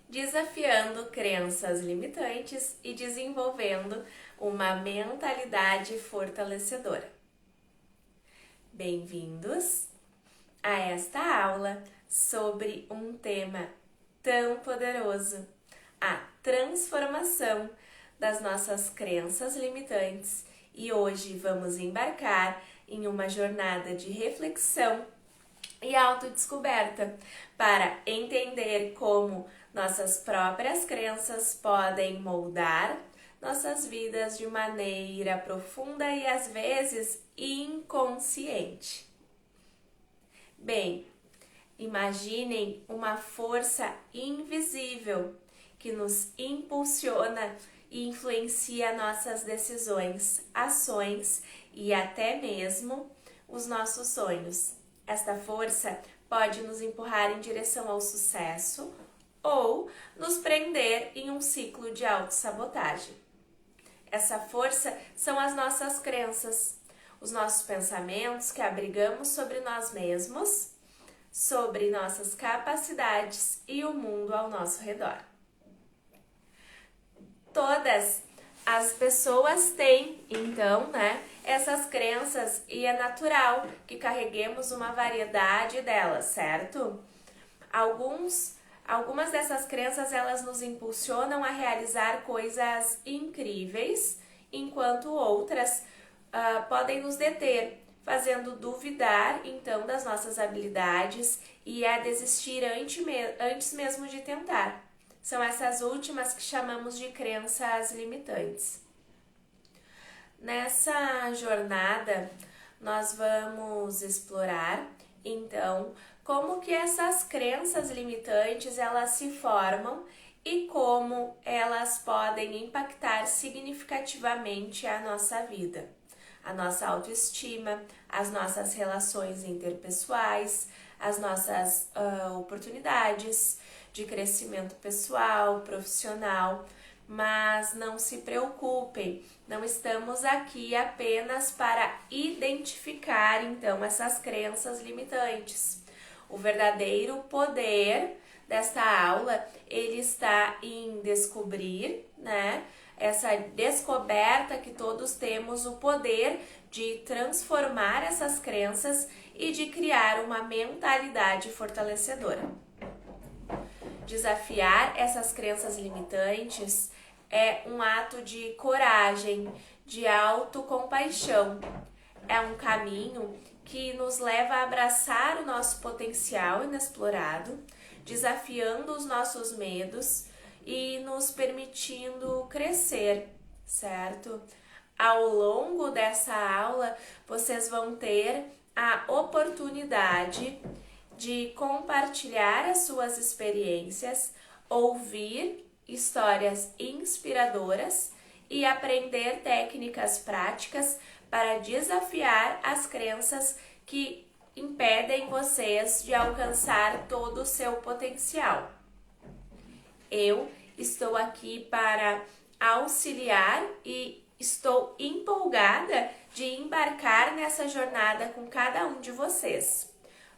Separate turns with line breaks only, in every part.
desafiando crenças limitantes e desenvolvendo uma mentalidade fortalecedora. Bem-vindos a esta aula sobre um tema tão poderoso, a transformação das nossas crenças limitantes, e hoje vamos embarcar em uma jornada de reflexão e autodescoberta para entender como nossas próprias crenças podem moldar nossas vidas de maneira profunda e às vezes inconsciente. Bem, imaginem uma força invisível que nos impulsiona e influencia nossas decisões, ações e até mesmo os nossos sonhos. Esta força pode nos empurrar em direção ao sucesso ou nos prender em um ciclo de autossabotagem. Essa força são as nossas crenças, os nossos pensamentos que abrigamos sobre nós mesmos, sobre nossas capacidades e o mundo ao nosso redor. Todas as pessoas têm, então, essas crenças e é natural que carreguemos uma variedade delas, certo? Algumas dessas crenças, elas nos impulsionam a realizar coisas incríveis, enquanto outras podem nos deter, fazendo duvidar, então, das nossas habilidades e a desistir antes mesmo de tentar. São essas últimas que chamamos de crenças limitantes. Nessa jornada, nós vamos explorar, então, como que essas crenças limitantes, elas se formam e como elas podem impactar significativamente a nossa vida, a nossa autoestima, as nossas relações interpessoais, as nossas oportunidades de crescimento pessoal, profissional. Mas não se preocupem, não estamos aqui apenas para identificar, então, essas crenças limitantes. O verdadeiro poder desta aula, ele está em descobrir, essa descoberta que todos temos o poder de transformar essas crenças e de criar uma mentalidade fortalecedora. Desafiar essas crenças limitantes é um ato de coragem, de autocompaixão. É um caminho que nos leva a abraçar o nosso potencial inexplorado, desafiando os nossos medos e nos permitindo crescer, certo? Ao longo dessa aula, vocês vão ter a oportunidade de compartilhar as suas experiências, ouvir histórias inspiradoras e aprender técnicas práticas para desafiar as crenças que impedem vocês de alcançar todo o seu potencial. Eu estou aqui para auxiliar e estou empolgada de embarcar nessa jornada com cada um de vocês.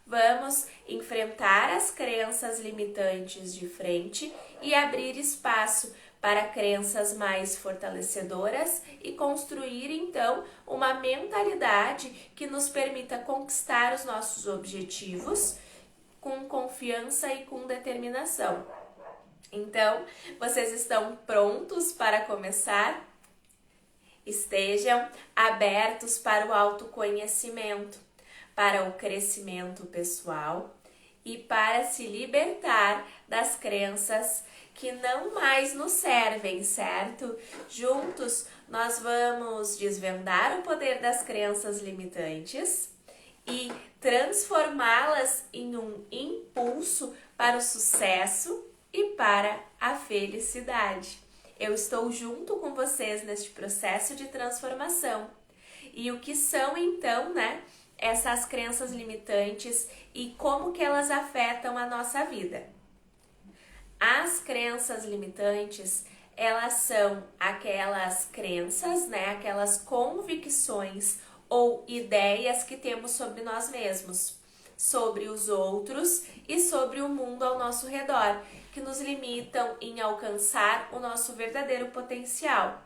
Vamos enfrentar as crenças limitantes de frente e abrir espaço para crenças mais fortalecedoras e construir, então, uma mentalidade que nos permita conquistar os nossos objetivos com confiança e com determinação. Então, vocês estão prontos para começar? Estejam abertos para o autoconhecimento, para o crescimento pessoal e para se libertar das crenças que não mais nos servem, certo? Juntos, nós vamos desvendar o poder das crenças limitantes e transformá-las em um impulso para o sucesso e para a felicidade. Eu estou junto com vocês neste processo de transformação. E o que são, então, essas crenças limitantes e como que elas afetam a nossa vida? As crenças limitantes, elas são aquelas crenças, aquelas convicções ou ideias que temos sobre nós mesmos, sobre os outros e sobre o mundo ao nosso redor, que nos limitam em alcançar o nosso verdadeiro potencial.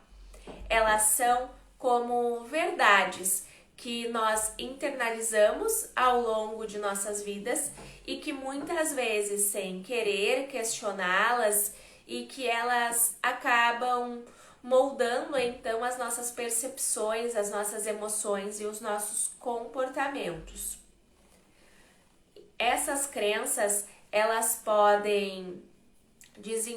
Elas são como verdades que nós internalizamos ao longo de nossas vidas e que muitas vezes, sem querer questioná-las, e que elas acabam moldando então as nossas percepções, as nossas emoções e os nossos comportamentos. Essas crenças, elas podem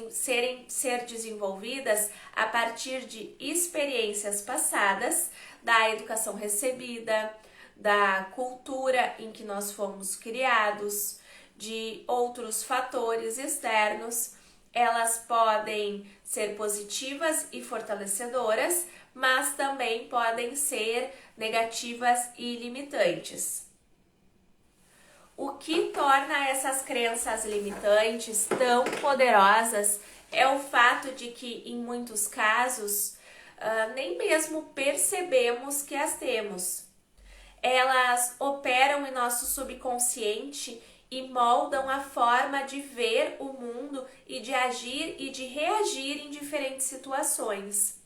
ser desenvolvidas a partir de experiências passadas, da educação recebida, da cultura em que nós fomos criados, de outros fatores externos. Elas podem ser positivas e fortalecedoras, mas também podem ser negativas e limitantes. O que torna essas crenças limitantes tão poderosas é o fato de que, em muitos casos, nem mesmo percebemos que as temos. Elas operam em nosso subconsciente e moldam a forma de ver o mundo e de agir e de reagir em diferentes situações.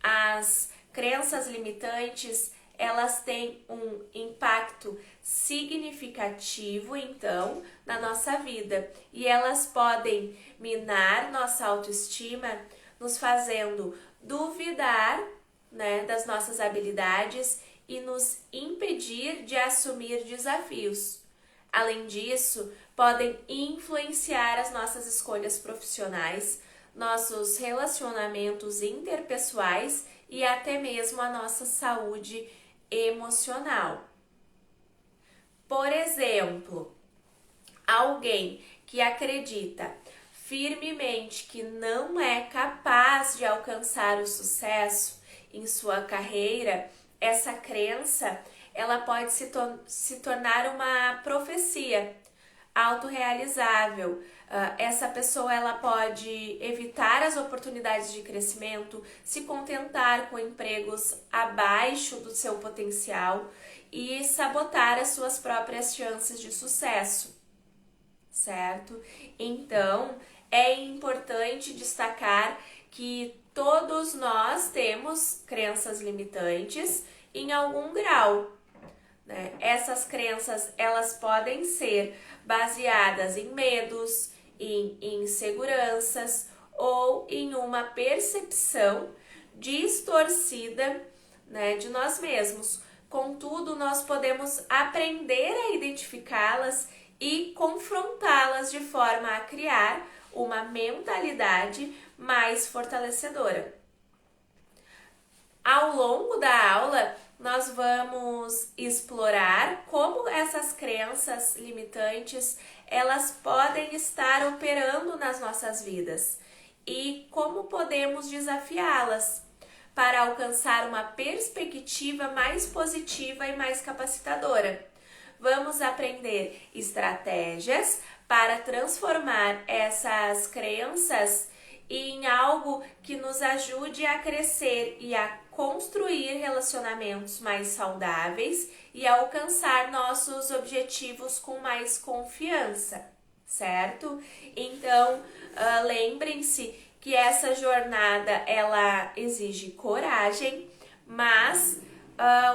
As crenças limitantes, elas têm um impacto significativo, então, na nossa vida. E elas podem minar nossa autoestima, nos fazendo duvidar, das nossas habilidades e nos impedir de assumir desafios. Além disso, podem influenciar as nossas escolhas profissionais, nossos relacionamentos interpessoais e até mesmo a nossa saúde emocional. Por exemplo, alguém que acredita firmemente que não é capaz de alcançar o sucesso em sua carreira, essa crença, ela pode se tornar uma profecia autorrealizável. Essa pessoa, ela pode evitar as oportunidades de crescimento, se contentar com empregos abaixo do seu potencial e sabotar as suas próprias chances de sucesso, certo? Então, é importante destacar que todos nós temos crenças limitantes em algum grau. Essas crenças, elas podem ser baseadas em medos, em inseguranças ou em uma percepção distorcida, de nós mesmos. Contudo, nós podemos aprender a identificá-las e confrontá-las de forma a criar uma mentalidade mais fortalecedora. Ao longo da aula, nós vamos explorar como essas crenças limitantes, elas podem estar operando nas nossas vidas e como podemos desafiá-las para alcançar uma perspectiva mais positiva e mais capacitadora. Vamos aprender estratégias para transformar essas crenças em algo que nos ajude a crescer e a construir relacionamentos mais saudáveis e a alcançar nossos objetivos com mais confiança, certo? Então, lembrem-se que essa jornada, ela exige coragem, mas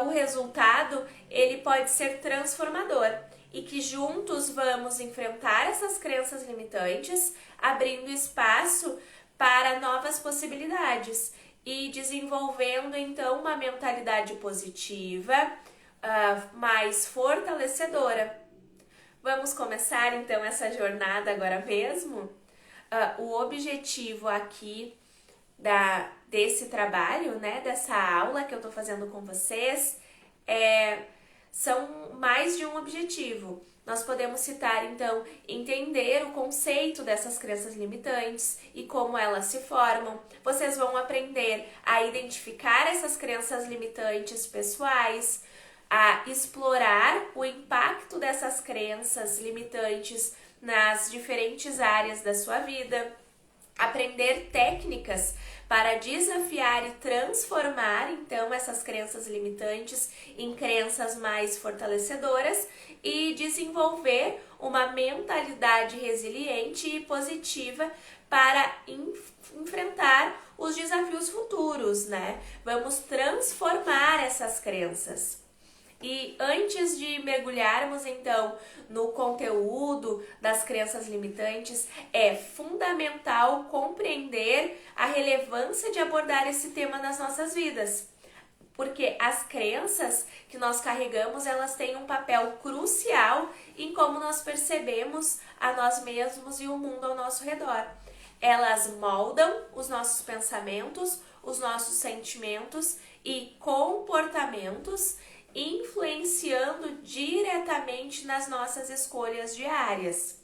o resultado, ele pode ser transformador e que juntos vamos enfrentar essas crenças limitantes, abrindo espaço para novas possibilidades e desenvolvendo então uma mentalidade positiva, mais fortalecedora. Vamos começar então essa jornada agora mesmo? O objetivo aqui desse trabalho, dessa aula que eu estou fazendo com vocês, são mais de um objetivo. Nós podemos citar, então, entender o conceito dessas crenças limitantes e como elas se formam. Vocês vão aprender a identificar essas crenças limitantes pessoais, a explorar o impacto dessas crenças limitantes nas diferentes áreas da sua vida, aprender técnicas para desafiar e transformar, então, essas crenças limitantes em crenças mais fortalecedoras e desenvolver uma mentalidade resiliente e positiva para enfrentar os desafios futuros, né? Vamos transformar essas crenças. E antes de mergulharmos então no conteúdo das crenças limitantes, é fundamental compreender a relevância de abordar esse tema nas nossas vidas. Porque as crenças que nós carregamos, elas têm um papel crucial em como nós percebemos a nós mesmos e o mundo ao nosso redor. Elas moldam os nossos pensamentos, os nossos sentimentos e comportamentos, influenciando diretamente nas nossas escolhas diárias.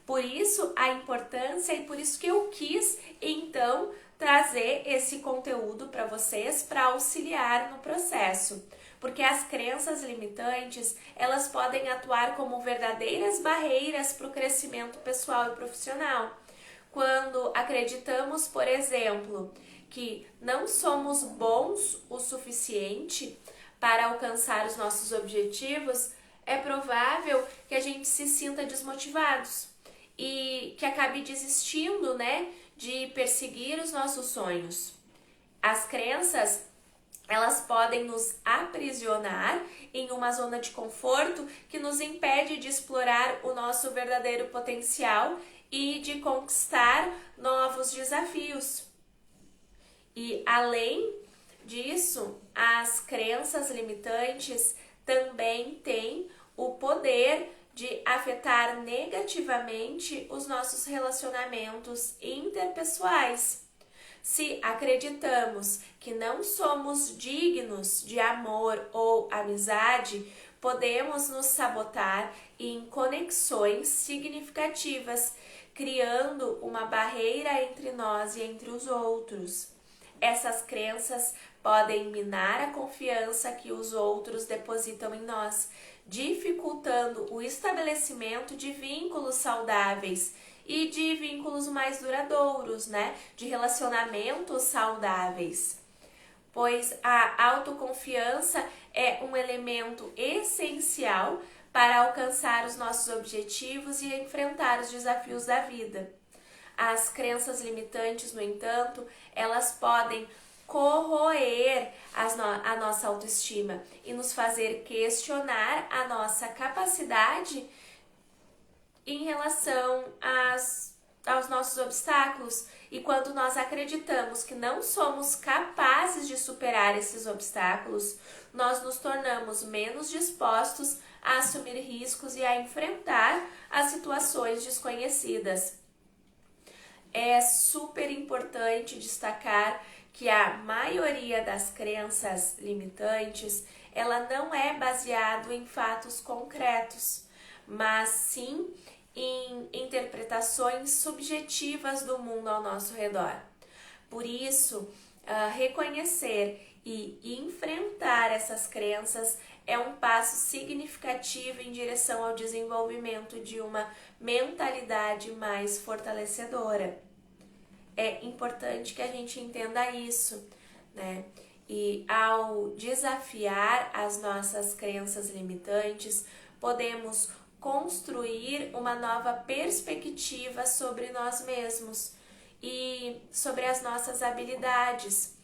Por isso a importância e por isso que eu quis então trazer esse conteúdo para vocês para auxiliar no processo. Porque as crenças limitantes, elas podem atuar como verdadeiras barreiras para o crescimento pessoal e profissional. Quando acreditamos, por exemplo, que não somos bons o suficiente para alcançar os nossos objetivos, é provável que a gente se sinta desmotivados e que acabe desistindo, né, de perseguir os nossos sonhos. As crenças, elas podem nos aprisionar em uma zona de conforto que nos impede de explorar o nosso verdadeiro potencial e de conquistar novos desafios. E além disso, as crenças limitantes também têm o poder de afetar negativamente os nossos relacionamentos interpessoais. Se acreditamos que não somos dignos de amor ou amizade, podemos nos sabotar em conexões significativas, criando uma barreira entre nós e entre os outros. Essas crenças podem minar a confiança que os outros depositam em nós, dificultando o estabelecimento de vínculos saudáveis e de vínculos mais duradouros, né? De relacionamentos saudáveis. Pois a autoconfiança é um elemento essencial para alcançar os nossos objetivos e enfrentar os desafios da vida. As crenças limitantes, no entanto, elas podem corroer a nossa autoestima e nos fazer questionar a nossa capacidade em relação aos nossos obstáculos. E quando nós acreditamos que não somos capazes de superar esses obstáculos, nós nos tornamos menos dispostos a assumir riscos e a enfrentar as situações desconhecidas. É super importante destacar que a maioria das crenças limitantes, ela não é baseada em fatos concretos, mas sim em interpretações subjetivas do mundo ao nosso redor. Por isso, reconhecer e enfrentar essas crenças é um passo significativo em direção ao desenvolvimento de uma mentalidade mais fortalecedora. É importante que a gente entenda isso, né? E ao desafiar as nossas crenças limitantes, podemos construir uma nova perspectiva sobre nós mesmos e sobre as nossas habilidades.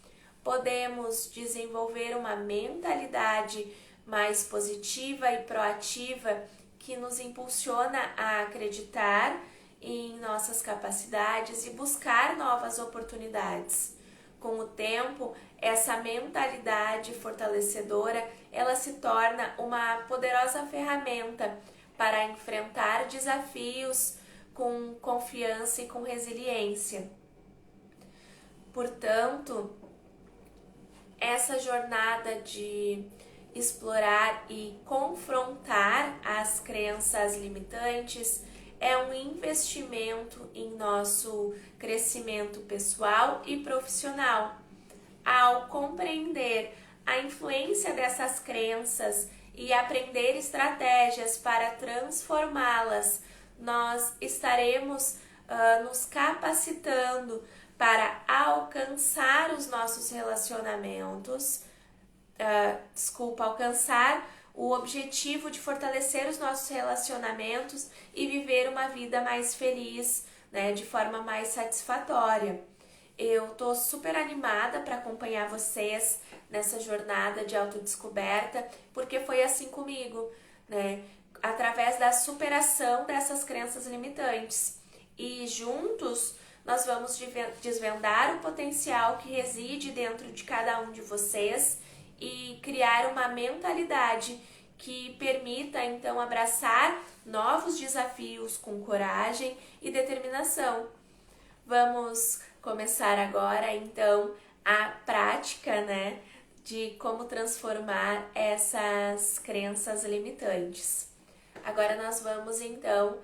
Podemos desenvolver uma mentalidade mais positiva e proativa que nos impulsiona a acreditar em nossas capacidades e buscar novas oportunidades. Com o tempo, essa mentalidade fortalecedora, ela se torna uma poderosa ferramenta para enfrentar desafios com confiança e com resiliência. Portanto, essa jornada de explorar e confrontar as crenças limitantes é um investimento em nosso crescimento pessoal e profissional. Ao compreender a influência dessas crenças e aprender estratégias para transformá-las, nós estaremos nos capacitando para alcançar os nossos relacionamentos, alcançar o objetivo de fortalecer os nossos relacionamentos e viver uma vida mais feliz, né, de forma mais satisfatória. Eu tô super animada para acompanhar vocês nessa jornada de autodescoberta, porque foi assim comigo, né? Através da superação dessas crenças limitantes. E juntos nós vamos desvendar o potencial que reside dentro de cada um de vocês e criar uma mentalidade que permita então abraçar novos desafios com coragem e determinação. Vamos começar agora então a prática, né, de como transformar essas crenças limitantes. Agora nós vamos então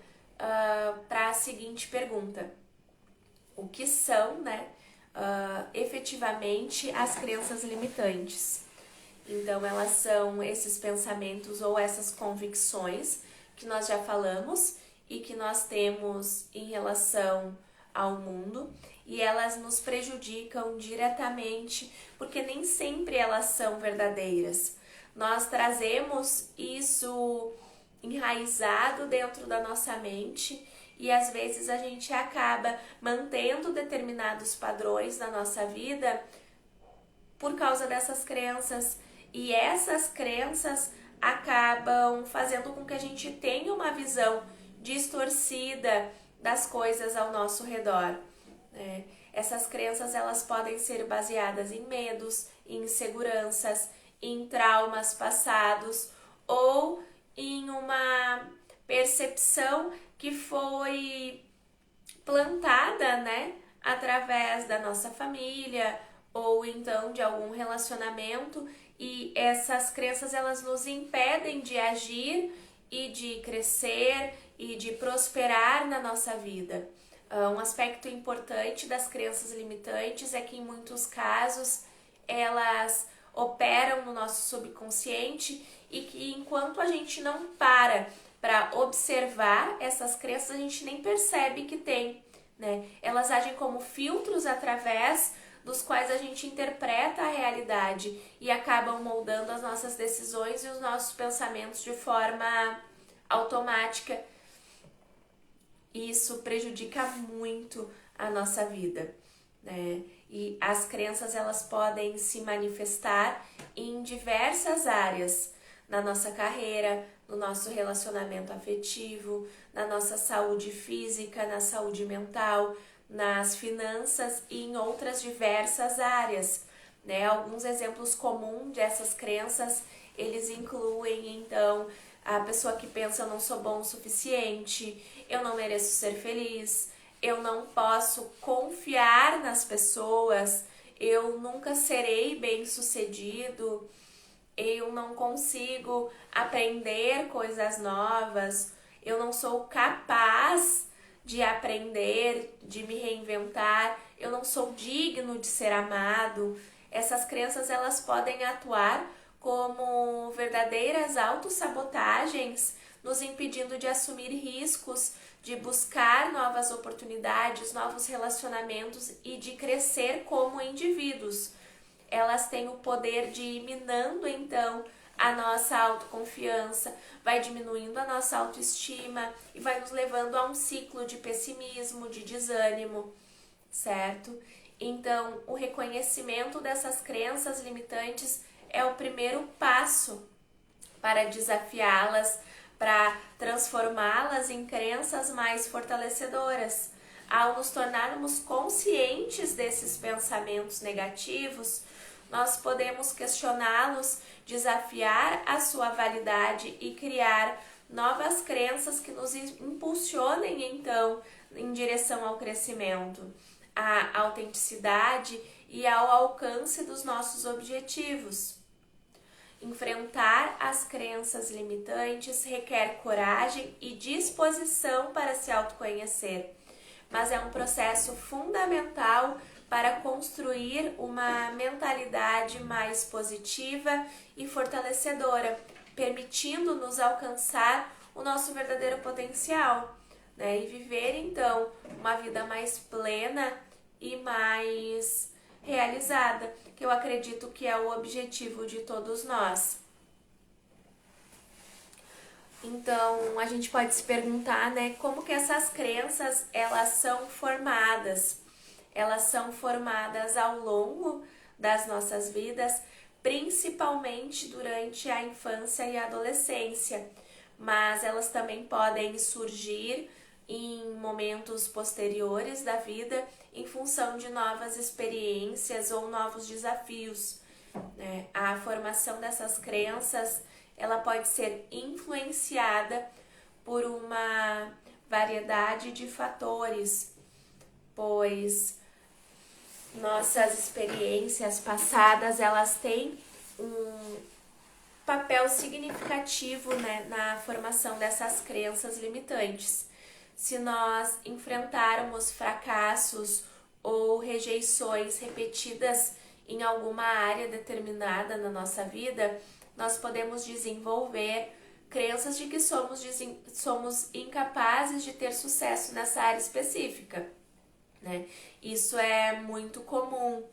para a seguinte pergunta: o que são, né, efetivamente as crenças limitantes? Então elas são esses pensamentos ou essas convicções que nós já falamos e que nós temos em relação ao mundo, e elas nos prejudicam diretamente porque nem sempre elas são verdadeiras. Nós trazemos isso enraizado dentro da nossa mente e às vezes a gente acaba mantendo determinados padrões na nossa vida por causa dessas crenças, e essas crenças acabam fazendo com que a gente tenha uma visão distorcida das coisas ao nosso redor. Essas crenças elas podem ser baseadas em medos, em inseguranças, em traumas passados ou em uma percepção que foi plantada, né, através da nossa família ou então de algum relacionamento, e essas crenças elas nos impedem de agir e de crescer e de prosperar na nossa vida. Um aspecto importante das crenças limitantes é que em muitos casos elas operam no nosso subconsciente e que enquanto a gente não para observar essas crenças, a gente nem percebe que tem, né? Elas agem como filtros através dos quais a gente interpreta a realidade e acabam moldando as nossas decisões e os nossos pensamentos de forma automática. Isso prejudica muito a nossa vida, né? E as crenças elas podem se manifestar em diversas áreas, na nossa carreira, no nosso relacionamento afetivo, na nossa saúde física, na saúde mental, nas finanças e em outras diversas áreas, né? Alguns exemplos comuns dessas crenças, eles incluem então a pessoa que pensa: eu não sou bom o suficiente, eu não mereço ser feliz, eu não posso confiar nas pessoas, eu nunca serei bem-sucedido, eu não consigo aprender coisas novas, eu não sou capaz de aprender, de me reinventar, eu não sou digno de ser amado. Essas crenças elas podem atuar como verdadeiras autossabotagens, nos impedindo de assumir riscos, de buscar novas oportunidades, novos relacionamentos e de crescer como indivíduos. Elas têm o poder de ir minando então a nossa autoconfiança, vai diminuindo a nossa autoestima e vai nos levando a um ciclo de pessimismo, de desânimo, certo? Então, o reconhecimento dessas crenças limitantes é o primeiro passo para desafiá-las, para transformá-las em crenças mais fortalecedoras. Ao nos tornarmos conscientes desses pensamentos negativos, nós podemos questioná-los, desafiar a sua validade e criar novas crenças que nos impulsionem então em direção ao crescimento, à autenticidade e ao alcance dos nossos objetivos. Enfrentar as crenças limitantes requer coragem e disposição para se autoconhecer, mas é um processo fundamental para construir uma mentalidade mais positiva e fortalecedora, permitindo-nos alcançar o nosso verdadeiro potencial, né? E viver então uma vida mais plena e mais realizada, que eu acredito que é o objetivo de todos nós. Então, a gente pode se perguntar, né, como que essas crenças, elas são formadas? Elas são formadas ao longo das nossas vidas, principalmente durante a infância e a adolescência, mas elas também podem surgir em momentos posteriores da vida em função de novas experiências ou novos desafios, né? A formação dessas crenças, ela pode ser influenciada por uma variedade de fatores, pois nossas experiências passadas, elas têm um papel significativo, né, na formação dessas crenças limitantes. Se nós enfrentarmos fracassos ou rejeições repetidas em alguma área determinada na nossa vida, nós podemos desenvolver crenças de que somos incapazes de ter sucesso nessa área específica, né? Isso é muito comum.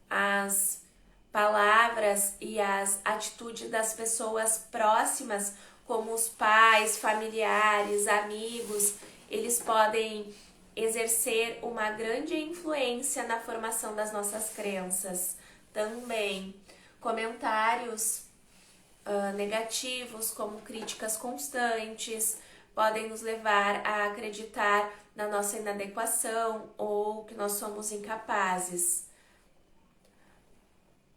As palavras e as atitudes das pessoas próximas, como os pais, familiares, amigos, eles podem exercer uma grande influência na formação das nossas crenças. Também comentários negativos, como críticas constantes, podem nos levar a acreditar na nossa inadequação ou que nós somos incapazes.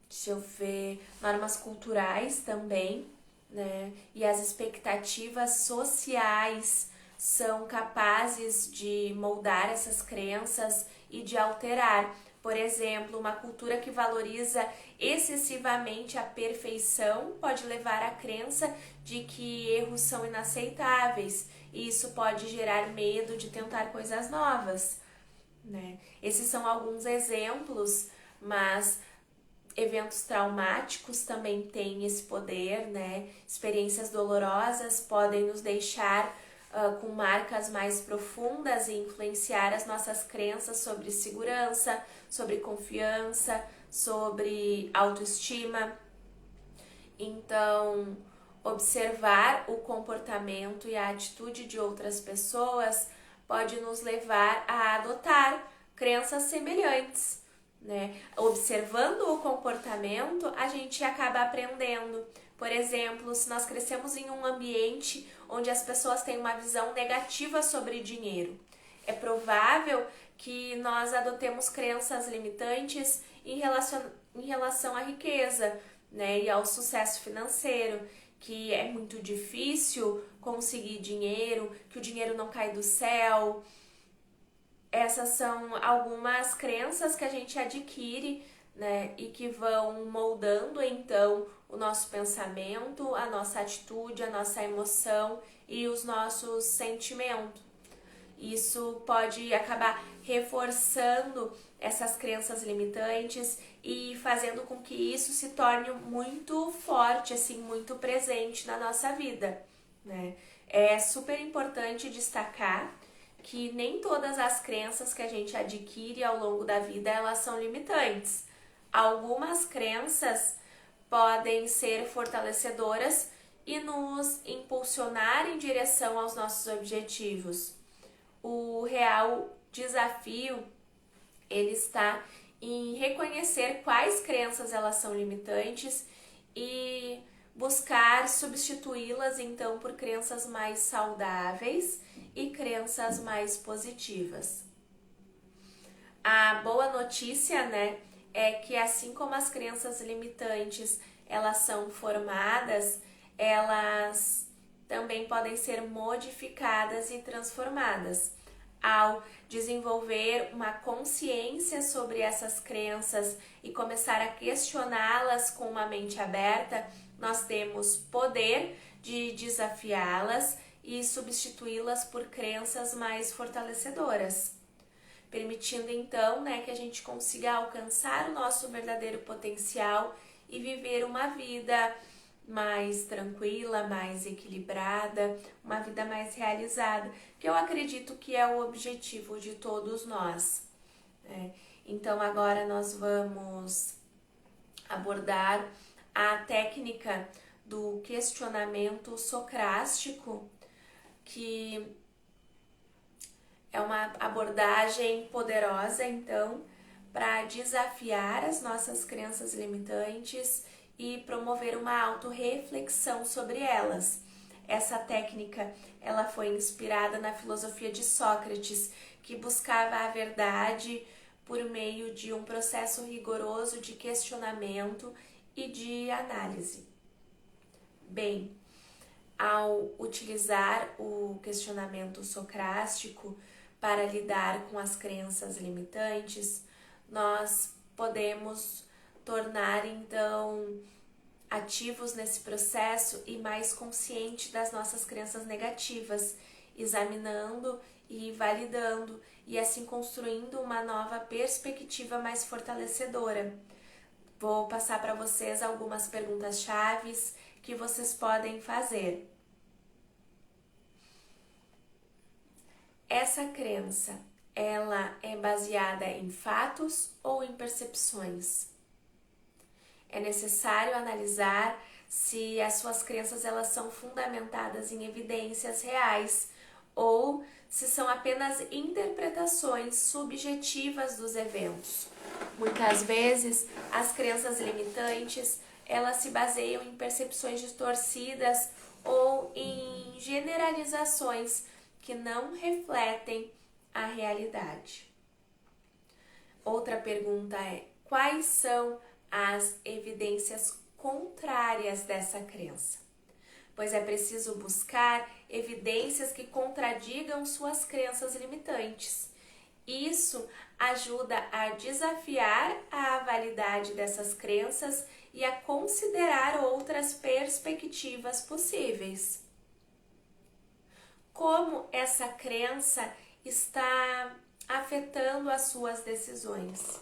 Deixa eu ver, normas culturais também, né? E as expectativas sociais são capazes de moldar essas crenças e de alterar. Por exemplo, uma cultura que valoriza excessivamente a perfeição pode levar à crença de que erros são inaceitáveis, e isso pode gerar medo de tentar coisas novas, né? Esses são alguns exemplos, mas eventos traumáticos também têm esse poder, né? Experiências dolorosas podem nos deixar com marcas mais profundas e influenciar as nossas crenças sobre segurança, sobre confiança, sobre autoestima. Então, observar o comportamento e a atitude de outras pessoas pode nos levar a adotar crenças semelhantes, né? Observando o comportamento, a gente acaba aprendendo. Por exemplo, se nós crescemos em um ambiente onde as pessoas têm uma visão negativa sobre dinheiro, é provável que nós adotemos crenças limitantes em relação à riqueza, né, e ao sucesso financeiro, que é muito difícil conseguir dinheiro, que o dinheiro não cai do céu. Essas são algumas crenças que a gente adquire, né, e que vão moldando então o nosso pensamento, a nossa atitude, a nossa emoção e os nossos sentimentos. Isso pode acabar reforçando essas crenças limitantes e fazendo com que isso se torne muito forte, assim, muito presente na nossa vida, né? É super importante destacar que nem todas as crenças que a gente adquire ao longo da vida, elas são limitantes. Algumas crenças podem ser fortalecedoras e nos impulsionar em direção aos nossos objetivos. O real desafio, ele está em reconhecer quais crenças elas são limitantes e buscar substituí-las então por crenças mais saudáveis e crenças mais positivas. A boa notícia, né, é que assim como as crenças limitantes, elas são formadas, elas também podem ser modificadas e transformadas. Ao desenvolver uma consciência sobre essas crenças e começar a questioná-las com uma mente aberta, nós temos poder de desafiá-las e substituí-las por crenças mais fortalecedoras, permitindo então, né, que a gente consiga alcançar o nosso verdadeiro potencial e viver uma vida mais tranquila, mais equilibrada, uma vida mais realizada, que eu acredito que é o objetivo de todos nós, né? Então agora nós vamos abordar a técnica do questionamento socrástico, que é uma abordagem poderosa, então, para desafiar as nossas crenças limitantes e promover uma autorreflexão sobre elas. Essa técnica, ela foi inspirada na filosofia de Sócrates, que buscava a verdade por meio de um processo rigoroso de questionamento e de análise. Bem, ao utilizar o questionamento socrático para lidar com as crenças limitantes, nós podemos tornar então ativos nesse processo e mais consciente das nossas crenças negativas, examinando e validando e assim construindo uma nova perspectiva mais fortalecedora. Vou passar para vocês algumas perguntas-chave que vocês podem fazer. Essa crença, ela é baseada em fatos ou em percepções? É necessário analisar se as suas crenças elas são fundamentadas em evidências reais ou se são apenas interpretações subjetivas dos eventos. Muitas vezes, as crenças limitantes, elas se baseiam em percepções distorcidas ou em generalizações que não refletem a realidade. Outra pergunta é: quais são as evidências contrárias dessa crença? Pois é preciso buscar evidências que contradigam suas crenças limitantes. Isso ajuda a desafiar a validade dessas crenças e a considerar outras perspectivas possíveis. Como essa crença está afetando as suas decisões?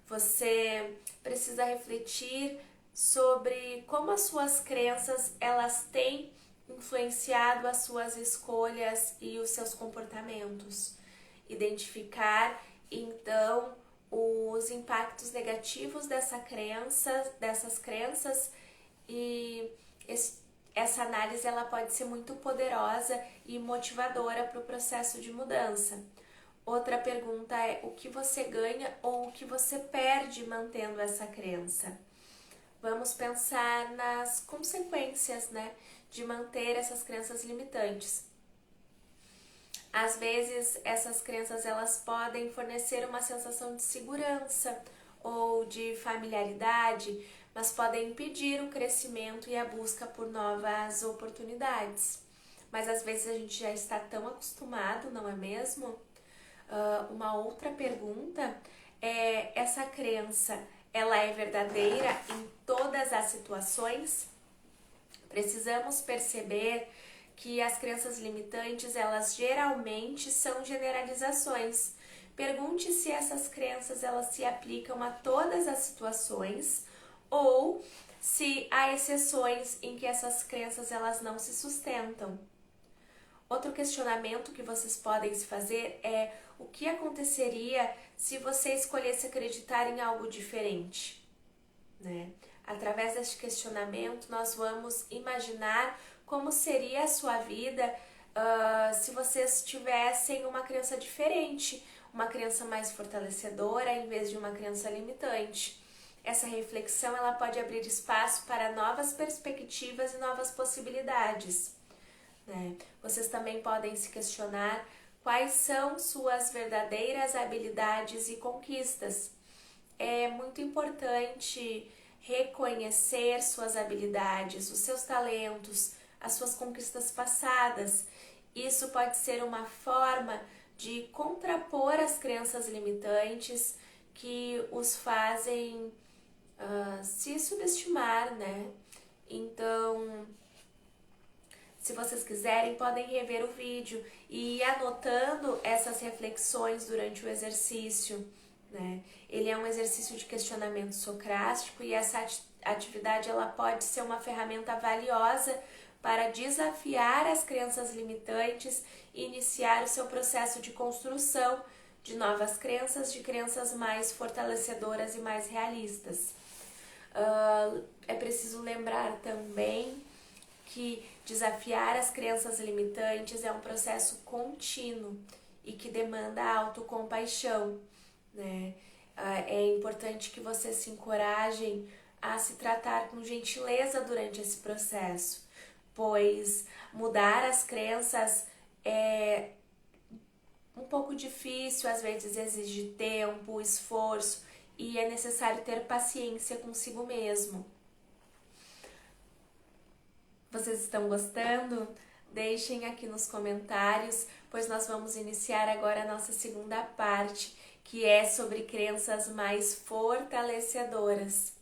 Você precisa refletir sobre como as suas crenças elas têm influenciado as suas escolhas e os seus comportamentos. Identificar então os impactos negativos dessas crenças e essa análise ela pode ser muito poderosa e motivadora para o processo de mudança. Outra pergunta é: o que você ganha ou o que você perde mantendo essa crença? Vamos pensar nas consequências, de manter essas crenças limitantes. Às vezes, essas crenças elas podem fornecer uma sensação de segurança ou de familiaridade, mas podem impedir o crescimento e a busca por novas oportunidades. Mas às vezes a gente já está tão acostumado, não é mesmo? Uma outra pergunta é: essa crença, ela é verdadeira em todas as situações? Precisamos perceber que as crenças limitantes, elas geralmente são generalizações. Pergunte se essas crenças, elas se aplicam a todas as situações ou se há exceções em que essas crenças, elas não se sustentam. Outro questionamento que vocês podem se fazer é: o que aconteceria se você escolhesse acreditar em algo diferente? Através deste questionamento, nós vamos imaginar como seria a sua vida se vocês tivessem uma crença diferente, uma crença mais fortalecedora em vez de uma crença limitante. Essa reflexão ela pode abrir espaço para novas perspectivas e novas possibilidades. Vocês também podem se questionar quais são suas verdadeiras habilidades e conquistas. É muito importante reconhecer suas habilidades, os seus talentos, as suas conquistas passadas. Isso pode ser uma forma de contrapor as crenças limitantes que os fazem se subestimar, Então, se vocês quiserem, podem rever o vídeo e ir anotando essas reflexões durante o exercício. Ele é um exercício de questionamento socrático e essa atividade ela pode ser uma ferramenta valiosa para desafiar as crenças limitantes e iniciar o seu processo de construção de novas crenças, de crenças mais fortalecedoras e mais realistas. É preciso lembrar também que desafiar as crenças limitantes é um processo contínuo e que demanda autocompaixão, né? É importante que vocês se encorajem a se tratar com gentileza durante esse processo, pois mudar as crenças é um pouco difícil, às vezes exige tempo, esforço e é necessário ter paciência consigo mesmo. Vocês estão gostando? Deixem aqui nos comentários, pois nós vamos iniciar agora a nossa segunda parte, que é sobre crenças mais fortalecedoras.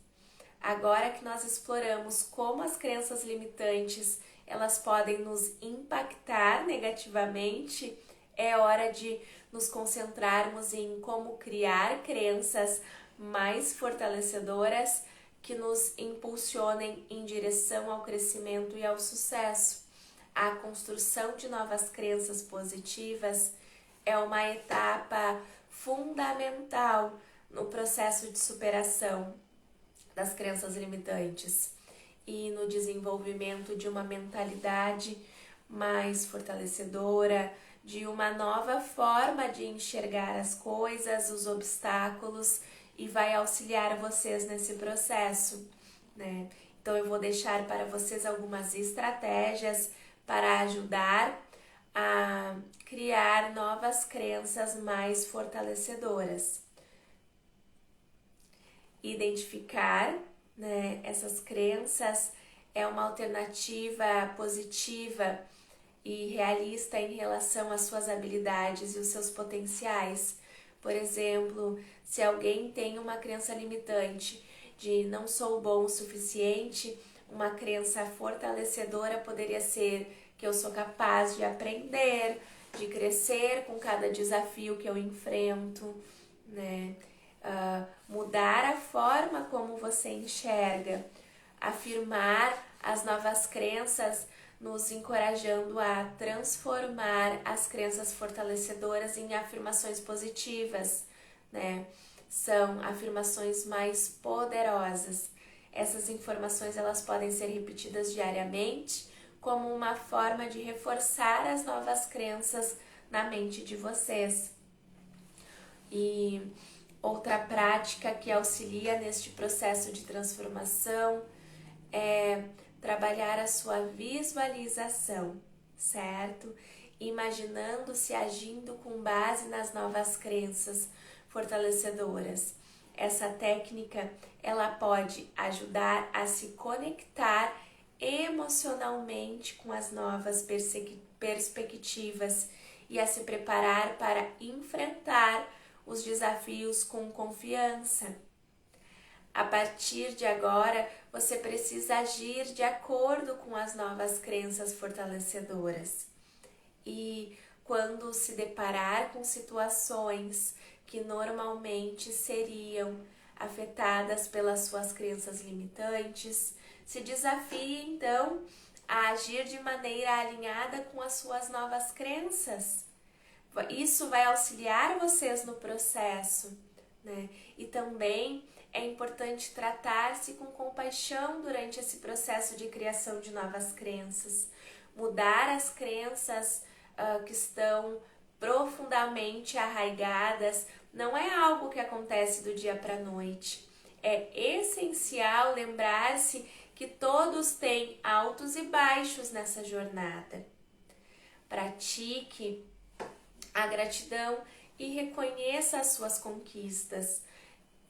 Agora que nós exploramos como as crenças limitantes elas podem nos impactar negativamente, é hora de nos concentrarmos em como criar crenças mais fortalecedoras que nos impulsionem em direção ao crescimento e ao sucesso. A construção de novas crenças positivas é uma etapa fundamental no processo de superação das crenças limitantes e no desenvolvimento de uma mentalidade mais fortalecedora, de uma nova forma de enxergar as coisas, os obstáculos, e vai auxiliar vocês nesse processo, né? Então eu vou deixar para vocês algumas estratégias para ajudar a criar novas crenças mais fortalecedoras. Identificar, né, essas crenças é uma alternativa positiva e realista em relação às suas habilidades e os seus potenciais. Por exemplo, se alguém tem uma crença limitante de não sou bom o suficiente, uma crença fortalecedora poderia ser que eu sou capaz de aprender, de crescer com cada desafio que eu enfrento, né? Mudar a forma como você enxerga, afirmar as novas crenças, nos encorajando a transformar as crenças fortalecedoras em afirmações positivas, né? São afirmações mais poderosas. Essas informações elas podem ser repetidas diariamente como uma forma de reforçar as novas crenças na mente de vocês. E outra prática que auxilia neste processo de transformação é trabalhar a sua visualização, certo? Imaginando-se agindo com base nas novas crenças fortalecedoras. Essa técnica, ela pode ajudar a se conectar emocionalmente com as novas perspectivas e a se preparar para enfrentar os desafios com confiança. A partir de agora, você precisa agir de acordo com as novas crenças fortalecedoras. E quando se deparar com situações que normalmente seriam afetadas pelas suas crenças limitantes, se desafie então a agir de maneira alinhada com as suas novas crenças. Isso vai auxiliar vocês no processo, né? E também é importante tratar-se com compaixão durante esse processo de criação de novas crenças. Mudar as crenças que estão profundamente arraigadas não é algo que acontece do dia para a noite. É essencial lembrar-se que todos têm altos e baixos nessa jornada. Pratique a gratidão e reconheça as suas conquistas,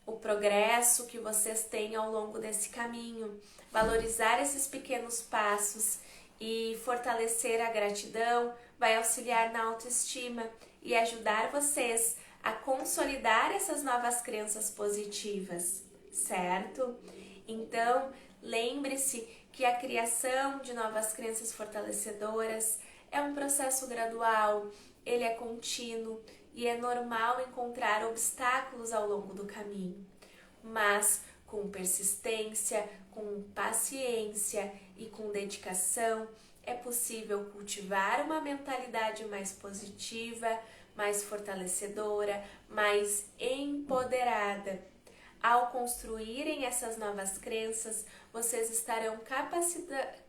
o progresso que vocês têm ao longo desse caminho. Valorizar esses pequenos passos e fortalecer a gratidão vai auxiliar na autoestima e ajudar vocês a consolidar essas novas crenças positivas, certo? Então, lembre-se que a criação de novas crenças fortalecedoras é um processo gradual, ele é contínuo e é normal encontrar obstáculos ao longo do caminho, mas com persistência, com paciência e com dedicação é possível cultivar uma mentalidade mais positiva, mais fortalecedora, mais empoderada. Ao construírem essas novas crenças, vocês estarão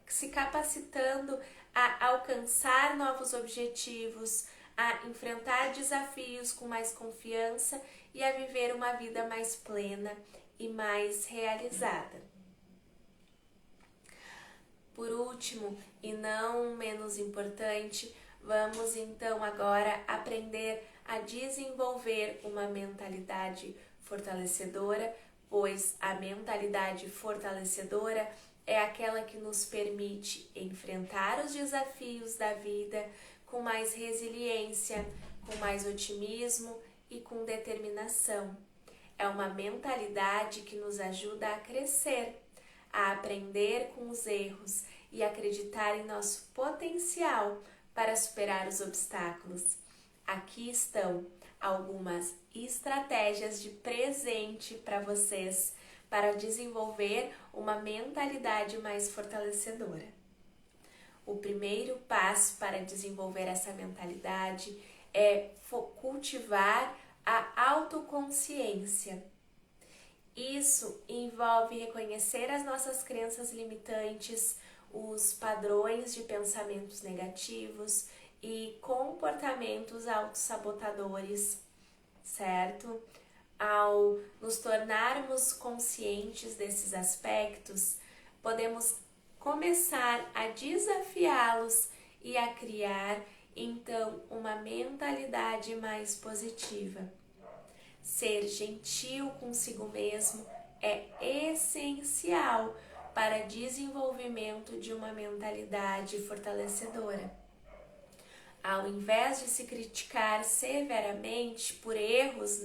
se capacitando a alcançar novos objetivos, a enfrentar desafios com mais confiança e a viver uma vida mais plena e mais realizada. Por último, e não menos importante, vamos então agora aprender a desenvolver uma mentalidade fortalecedora, pois a mentalidade fortalecedora é aquela que nos permite enfrentar os desafios da vida com mais resiliência, com mais otimismo e com determinação. É uma mentalidade que nos ajuda a crescer, a aprender com os erros e acreditar em nosso potencial para superar os obstáculos. Aqui estão algumas estratégias de presente para vocês para desenvolver uma mentalidade mais fortalecedora. O primeiro passo para desenvolver essa mentalidade é cultivar a autoconsciência. Isso envolve reconhecer as nossas crenças limitantes, os padrões de pensamentos negativos e comportamentos autossabotadores, certo? Ao nos tornarmos conscientes desses aspectos, podemos começar a desafiá-los e a criar, então, uma mentalidade mais positiva. Ser gentil consigo mesmo é essencial para o desenvolvimento de uma mentalidade fortalecedora. Ao invés de se criticar severamente por erros,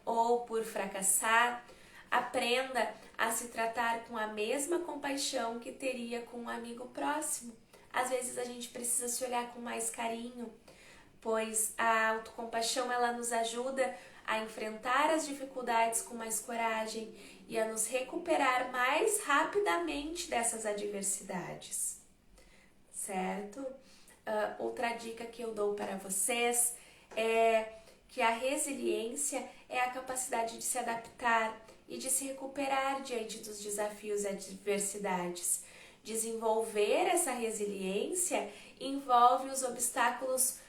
ou por fracassar, aprenda a se tratar com a mesma compaixão que teria com um amigo próximo. Às vezes a gente precisa se olhar com mais carinho, pois a autocompaixão ela nos ajuda a enfrentar as dificuldades com mais coragem e a nos recuperar mais rapidamente dessas adversidades, certo? Outra dica que eu dou para vocês é que a resiliência é a capacidade de se adaptar e de se recuperar diante dos desafios e adversidades. Desenvolver essa resiliência envolve os obstáculos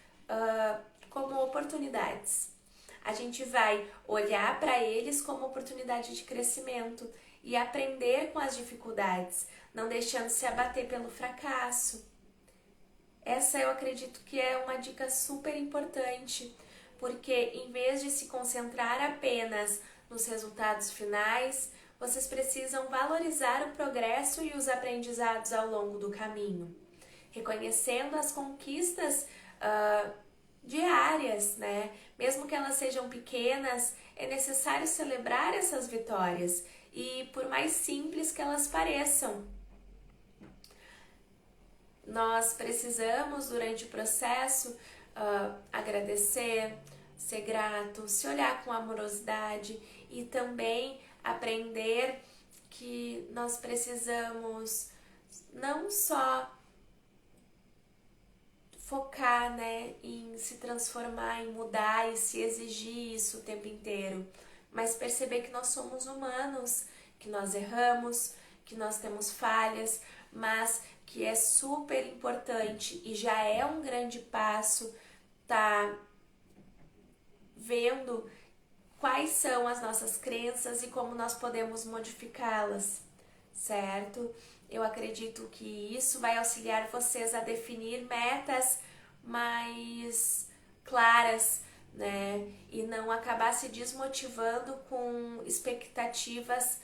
como oportunidades. A gente vai olhar para eles como oportunidade de crescimento e aprender com as dificuldades, não deixando se abater pelo fracasso. Essa eu acredito que é uma dica super importante, porque em vez de se concentrar apenas nos resultados finais, vocês precisam valorizar o progresso e os aprendizados ao longo do caminho, reconhecendo as conquistas diárias, Mesmo que elas sejam pequenas, é necessário celebrar essas vitórias e por mais simples que elas pareçam. Nós precisamos, durante o processo, agradecer, ser grato, se olhar com amorosidade e também aprender que nós precisamos não só focar, em se transformar, em mudar e se exigir isso o tempo inteiro, mas perceber que nós somos humanos, que nós erramos, que nós temos falhas, mas que é super importante e já é um grande passo tá vendo quais são as nossas crenças e como nós podemos modificá-las, certo? Eu acredito que isso vai auxiliar vocês a definir metas mais claras, E não acabar se desmotivando com expectativas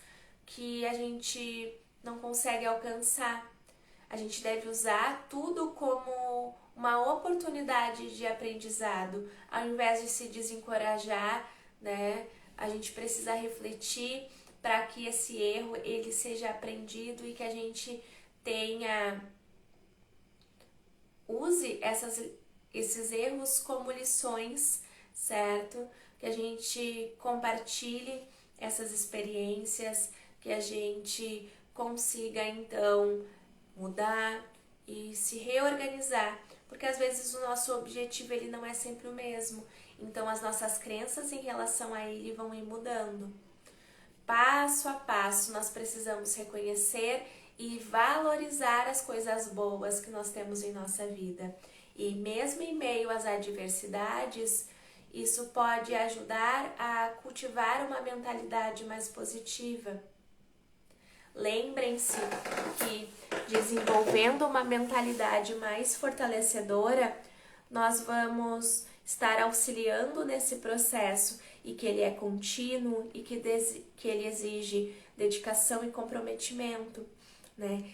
que a gente não consegue alcançar. A gente deve usar tudo como uma oportunidade de aprendizado, ao invés de se desencorajar, A gente precisa refletir para que esse erro ele seja aprendido e que a gente use esses erros como lições, certo? Que a gente compartilhe essas experiências, que a gente consiga então mudar e se reorganizar, porque às vezes o nosso objetivo ele não é sempre o mesmo, então as nossas crenças em relação a ele vão ir mudando. passo a passo, nós precisamos reconhecer e valorizar as coisas boas que nós temos em nossa vida. E mesmo em meio às adversidades, isso pode ajudar a cultivar uma mentalidade mais positiva. Lembrem-se que desenvolvendo uma mentalidade mais fortalecedora, nós vamos estar auxiliando nesse processo e que ele é contínuo e que ele exige dedicação e comprometimento, né?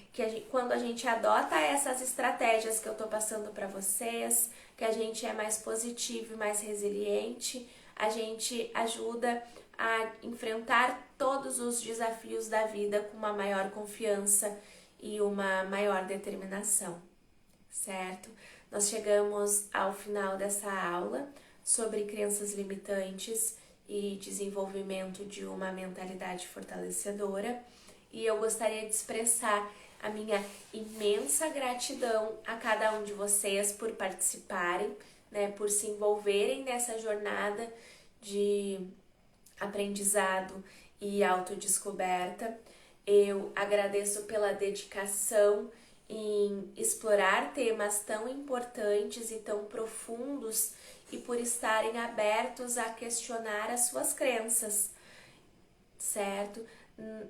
Quando a gente adota essas estratégias que eu tô passando para vocês, que a gente é mais positivo e mais resiliente, a gente ajuda a enfrentar todos os desafios da vida com uma maior confiança e uma maior determinação, certo? Nós chegamos ao final dessa aula sobre crenças limitantes e desenvolvimento de uma mentalidade fortalecedora, e eu gostaria de expressar a minha imensa gratidão a cada um de vocês por participarem, né, por se envolverem nessa jornada de aprendizado e autodescoberta. Eu agradeço pela dedicação em explorar temas tão importantes e tão profundos e por estarem abertos a questionar as suas crenças, certo?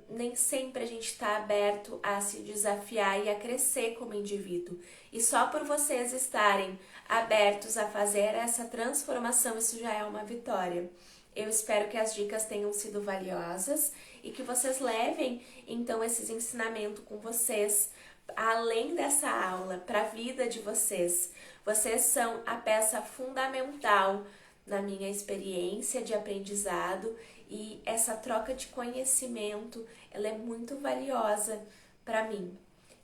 Nem sempre a gente está aberto a se desafiar e a crescer como indivíduo. E só por vocês estarem abertos a fazer essa transformação, isso já é uma vitória. Eu espero que as dicas tenham sido valiosas e que vocês levem, então, esses ensinamentos com vocês, além dessa aula, para a vida de vocês. Vocês são a peça fundamental na minha experiência de aprendizado e essa troca de conhecimento, ela é muito valiosa para mim.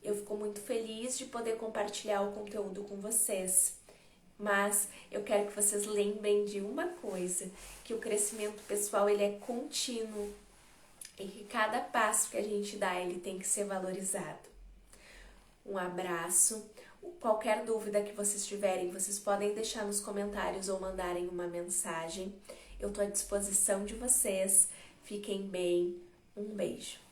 Eu fico muito feliz de poder compartilhar o conteúdo com vocês. Mas eu quero que vocês lembrem de uma coisa, que o crescimento pessoal ele é contínuo e que cada passo que a gente dá ele tem que ser valorizado. Um abraço. Qualquer dúvida que vocês tiverem, vocês podem deixar nos comentários ou mandarem uma mensagem. Eu estou à disposição de vocês. Fiquem bem. Um beijo.